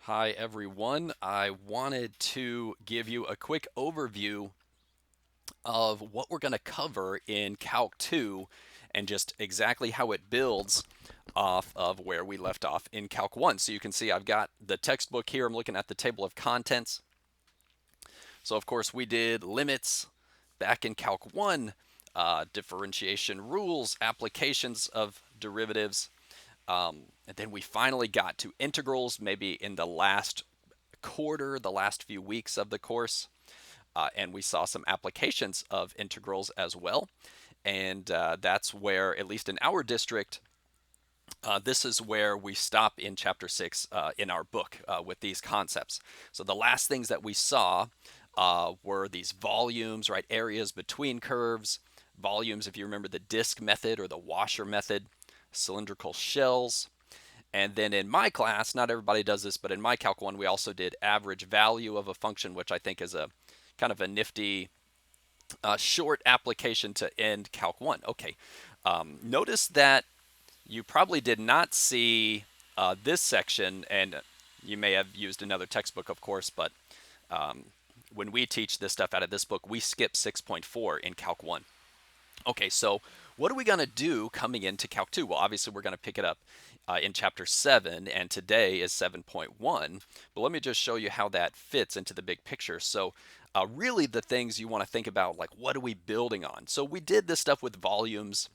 Hi everyone. I wanted to give you a quick overview of what we're going to cover in Calc 2 and just exactly how it builds off of where we left off in Calc 1. So you can see I've got the textbook here. I'm looking at the table of contents. So of course we did limits back in Calc 1, differentiation rules, applications of derivatives, and then we finally got to integrals maybe in the last quarter, the last few weeks of the course. And we saw some applications of integrals as well. And that's where, at least in our district, this is where we stop in chapter 6 in our book with these concepts. So the last things that we saw were these volumes, right? Areas between curves, volumes, if you remember the disk method or the washer method, cylindrical shells. And then in my class, not everybody does this, but in my Calc 1, we also did average value of a function, which I think is a kind of a nifty short application to end Calc 1. Okay, notice that you probably did not see this section, and you may have used another textbook, of course, but when we teach this stuff out of this book, we skip 6.4 in Calc 1. Okay, so what are we going to do coming into Calc 2? Well, obviously, we're going to pick it up in Chapter 7, and today is 7.1. But let me just show you how that fits into the big picture. So really the things you want to think about, like what are we building on? So we did this stuff with volumes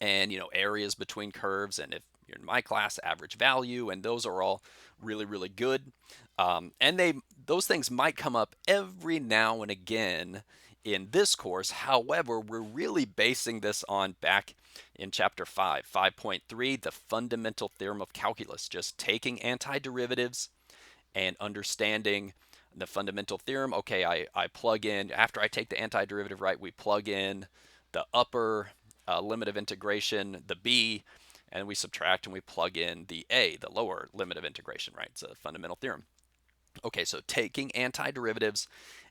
and, areas between curves, and if you're in my class, average value, and those are all really, really good. And those things might come up every now and again in this course. However, we're really basing this on back in chapter 5, 5.3, the fundamental theorem of calculus, just taking antiderivatives and understanding the fundamental theorem. Okay, I plug in, after I take the antiderivative, right, we plug in the upper limit of integration, the b, and we subtract and we plug in the a, the lower limit of integration, right? It's a fundamental theorem. Okay, so taking antiderivatives,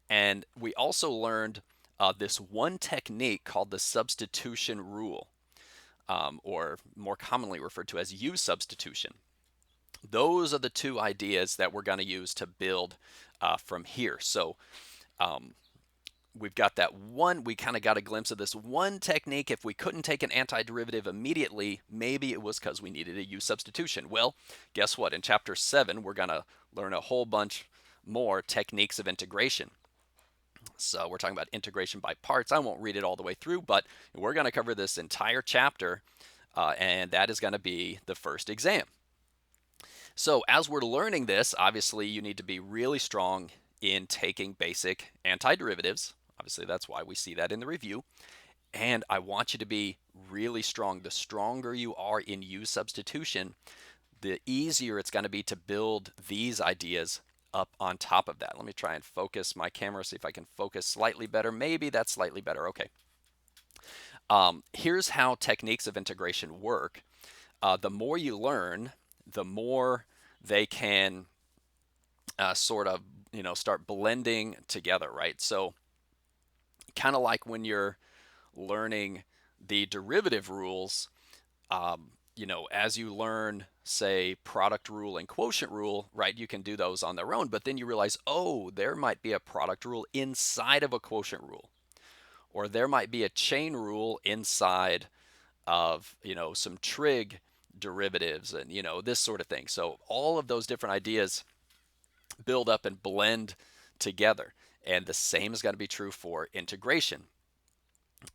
and we also learned this one technique called the substitution rule, or more commonly referred to as U-Substitution. Those are the two ideas that we're going to use to build from here. So we've got that one, we kind of got a glimpse of this one technique. If we couldn't take an antiderivative immediately, maybe it was because we needed a U-substitution. Well, guess what? In chapter 7, we're going to learn a whole bunch more techniques of integration. So we're talking about integration by parts. I won't read it all the way through, but we're going to cover this entire chapter, and that is going to be the first exam. So as we're learning this, obviously you need to be really strong in taking basic antiderivatives. Obviously that's why we see that in the review. And I want you to be really strong. The stronger you are in U-substitution, the easier it's going to be to build these ideas up on top of that. Let me try and focus my camera, see if I can focus slightly better. Maybe that's slightly better. Okay. Here's how techniques of integration work. The more you learn, the more they can sort of, start blending together, right? So kind of like when you're learning the derivative rules, as you learn, say, product rule and quotient rule, right, you can do those on their own, but then you realize, oh, there might be a product rule inside of a quotient rule, or there might be a chain rule inside of, some trig derivatives and, this sort of thing. So all of those different ideas build up and blend together. And the same is going to be true for integration.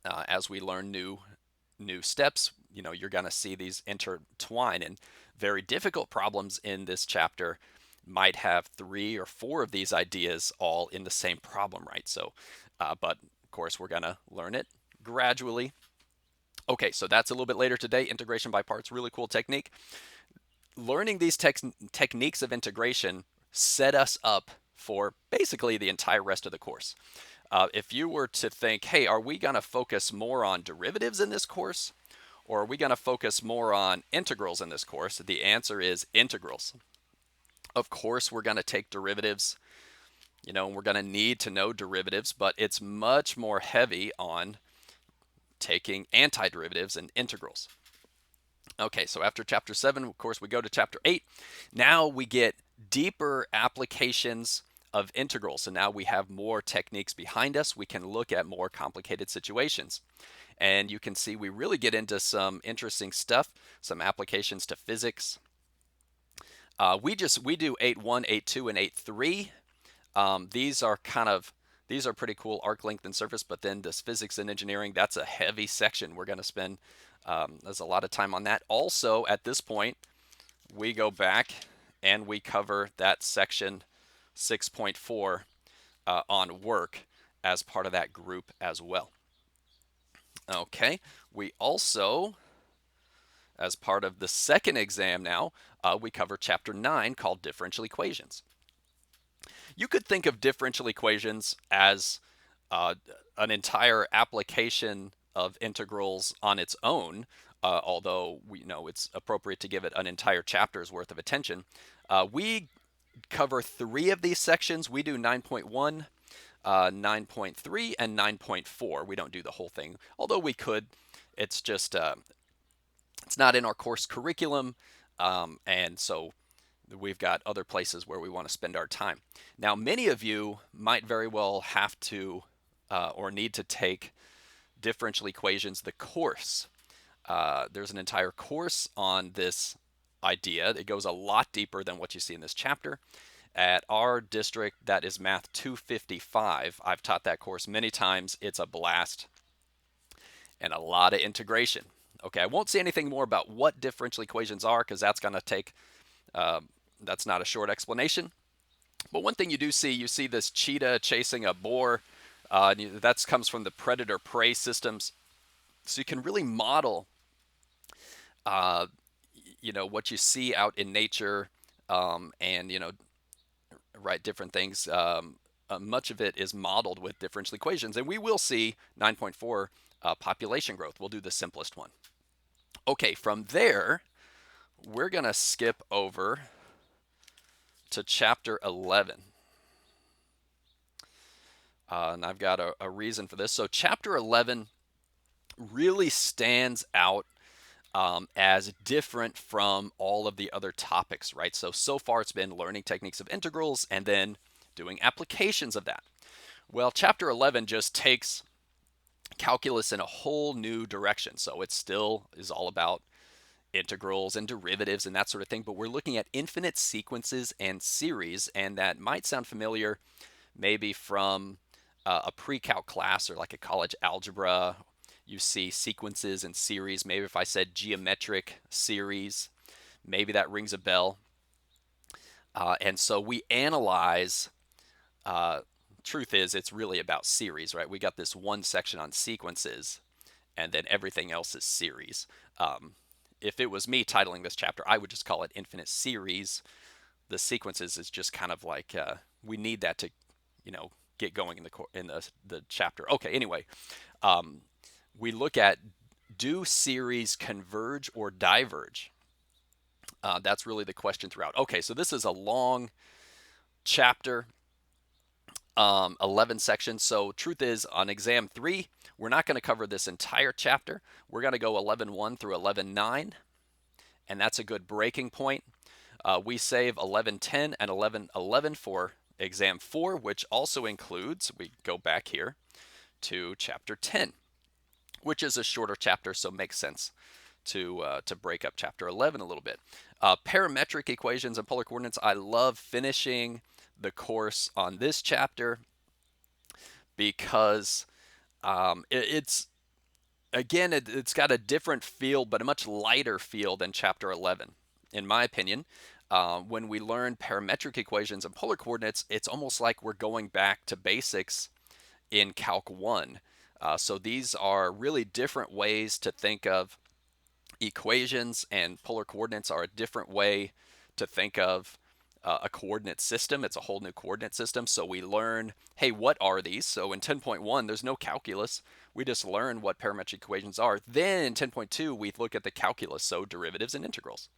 As we learn new steps, you're going to see these intertwine, and very difficult problems in this chapter might have 3 or 4 of these ideas all in the same problem, right? So, but of course, we're going to learn it gradually. Okay, so that's a little bit later today. Integration by parts, really cool technique. Learning these techniques of integration set us up for basically the entire rest of the course. If you were to think, hey, are we going to focus more on derivatives in this course, or are we going to focus more on integrals in this course? The answer is integrals. Of course, we're going to take derivatives, and we're going to need to know derivatives, but it's much more heavy on taking antiderivatives and integrals. Okay, so after chapter 7, of course, we go to chapter 8. Now we get deeper applications of integrals. So now we have more techniques behind us. We can look at more complicated situations. And you can see we really get into some interesting stuff, some applications to physics. We do 8.1, 8.2, and 8.3. These are pretty cool, arc length and surface, but then this physics and engineering, that's a heavy section. We're going to spend there's a lot of time on that. Also, at this point, we go back and we cover that section 6.4 on work as part of that group as well. Okay, we also, as part of the second exam now, we cover chapter 9 called Differential Equations. You could think of differential equations as an entire application of integrals on its own, although we know it's appropriate to give it an entire chapter's worth of attention. We cover 3 of these sections. We do 9.1, 9.3, and 9.4. We don't do the whole thing, although we could. It's just it's not in our course curriculum, and so we've got other places where we want to spend our time. Now, many of you might very well have to or need to take differential equations, the course. There's an entire course on this idea. It goes a lot deeper than what you see in this chapter. At our district, that is Math 255. I've taught that course many times. It's a blast and a lot of integration. Okay, I won't say anything more about what differential equations are because that's going to take that's not a short explanation. But one thing you do see, you see this cheetah chasing a boar. That comes from the predator-prey systems. So you can really model, what you see out in nature, and write different things. Much of it is modeled with differential equations, and we will see 9.4 population growth. We'll do the simplest one. Okay, from there, we're going to skip over to chapter 11. And I've got a reason for this. So chapter 11 really stands out as different from all of the other topics, right? So far it's been learning techniques of integrals and then doing applications of that. Well, chapter 11 just takes calculus in a whole new direction. So it still is all about integrals and derivatives and that sort of thing, but we're looking at infinite sequences and series, and that might sound familiar maybe from a pre-calc class or like a college algebra. You see sequences and series. Maybe if I said geometric series, maybe that rings a bell. And so we analyze, truth is it's really about series, right? We got this one section on sequences and then everything else is series. If it was me titling this chapter, I would just call it infinite series. The sequences is just kind of like we need that to, get going in the chapter. Okay, anyway, we look at, do series converge or diverge? That's really the question throughout. Okay, so this is a long chapter, 11 sections. So truth is, on exam 3, we're not going to cover this entire chapter. We're going to go 11.1 through 11.9, and that's a good breaking point. We save 11.10 and 11.11 for exam 4, which also includes, we go back here to chapter 10, which is a shorter chapter, so makes sense to break up chapter 11 a little bit. Parametric equations and polar coordinates. I love finishing the course on this chapter because it's got a different feel, but a much lighter feel than chapter 11, in my opinion. When we learn parametric equations and polar coordinates, it's almost like we're going back to basics in Calc 1. So these are really different ways to think of equations, and polar coordinates are a different way to think of a coordinate system. It's a whole new coordinate system. So we learn, hey, what are these? So in 10.1, there's no calculus. We just learn what parametric equations are. Then in 10.2, we look at the calculus, so derivatives and integrals.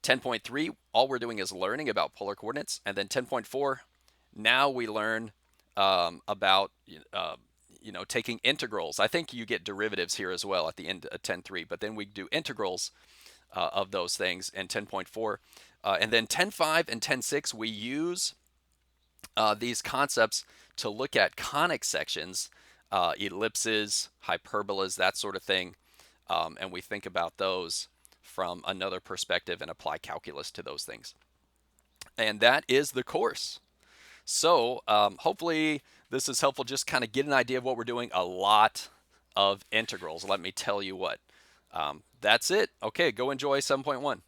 10.3, all we're doing is learning about polar coordinates. And then 10.4, now we learn about taking integrals. I think you get derivatives here as well at the end of 10.3, but then we do integrals of those things, and 10.4. And then 10.5 and 10.6, we use these concepts to look at conic sections, ellipses, hyperbolas, that sort of thing. And we think about those from another perspective and apply calculus to those things. And that is the course. So hopefully this is helpful. Just kind of get an idea of what we're doing. A lot of integrals, let me tell you what. That's it. Okay, go enjoy 7.1.